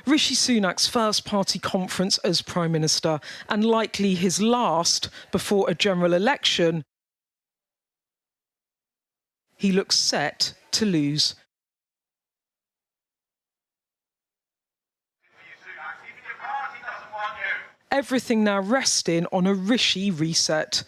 Rishi Sunak's first party conference as Prime Minister, and likely his last before a general election, he looks set to lose. Everything now resting on a Rishi reset.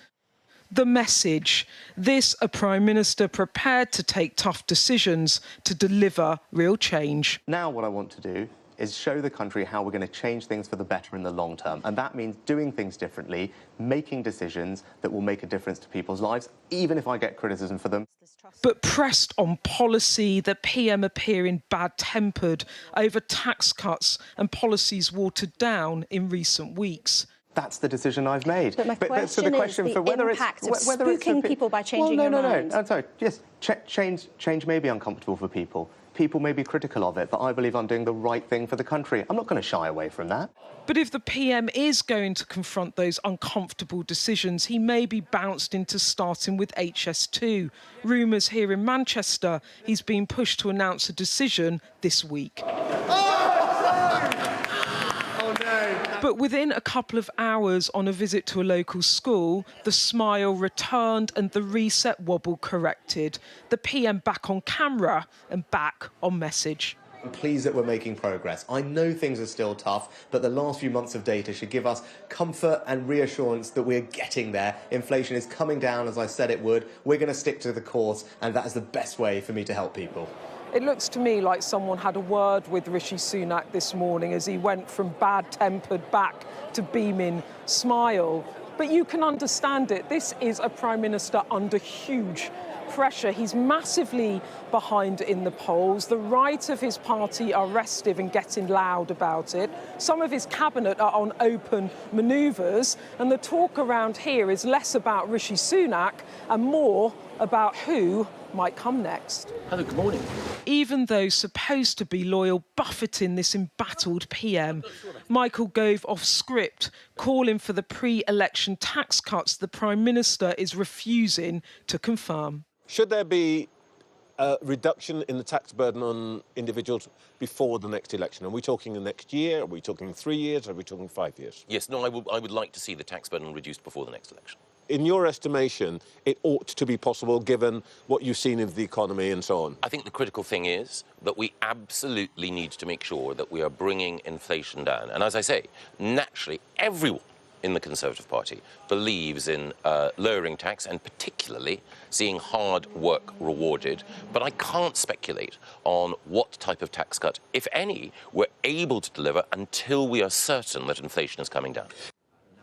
The message: this a Prime Minister prepared to take tough decisions to deliver real change. Now what I want to do is show the country how we're going to change things for the better in the long term. And that means doing things differently, making decisions that will make a difference to people's lives, even if I get criticism for them. But pressed on policy, the PM appearing bad-tempered over tax cuts and policies watered down in recent weeks. That's the decision I've made. But my question is the impact of spooking people by changing your mind. No. I'm sorry. Yes, change may be uncomfortable for people. People may be critical of it, but I believe I'm doing the right thing for the country. I'm not going to shy away from that. But if the PM is going to confront those uncomfortable decisions, he may be bounced into starting with HS2. Rumours here in Manchester, he's been pushed to announce a decision this week. But within a couple of hours on a visit to a local school, the smile returned and the reset wobble corrected. The PM back on camera and back on message. I'm pleased that we're making progress. I know things are still tough, but the last few months of data should give us comfort and reassurance that we're getting there. Inflation is coming down, as I said it would. We're going to stick to the course, and that is the best way for me to help people. It looks to me like someone had a word with Rishi Sunak this morning as he went from bad-tempered back to beaming smile. But you can understand it. This is a Prime Minister under huge pressure. He's massively behind in the polls. The right of his party are restive and getting loud about it. Some of his cabinet are on open manoeuvres. And the talk around here is less about Rishi Sunak and more about who might come next. Hello, good morning. Even though supposed to be loyal, buffeting this embattled PM, Michael Gove off script, calling for the pre-election tax cuts the Prime Minister is refusing to confirm. Should there be a reduction in the tax burden on individuals before the next election? Are we talking the next year? Are we talking 3 years? Are we talking 5 years? Yes, no, I would like to see the tax burden reduced before the next election. In your estimation, it ought to be possible given what you've seen in the economy and so on? I think the critical thing is that we absolutely need to make sure that we are bringing inflation down. And as I say, naturally, everyone in the Conservative Party believes in lowering tax and particularly seeing hard work rewarded. But I can't speculate on what type of tax cut, if any, we're able to deliver until we are certain that inflation is coming down.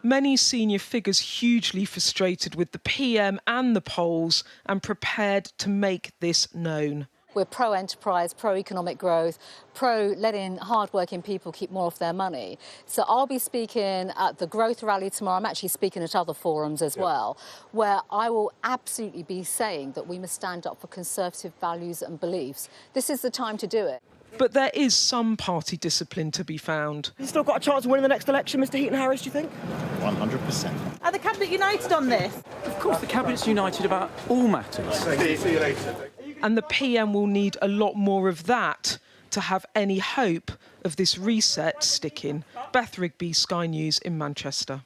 Many senior figures hugely frustrated with the PM and the polls and prepared to make this known. We're pro-enterprise, pro-economic growth, pro-letting hard-working people keep more of their money. So I'll be speaking at the Growth Rally tomorrow. I'm actually speaking at other forums as well, where I will absolutely be saying that we must stand up for Conservative values and beliefs. This is the time to do it. But there is some party discipline to be found. You've still got a chance of winning the next election, Mr Heaton-Harris, do you think? 100%. Are the Cabinet united on this? Of course, the Cabinet's united about all matters. See you later. And the PM will need a lot more of that to have any hope of this reset sticking. Beth Rigby, Sky News in Manchester.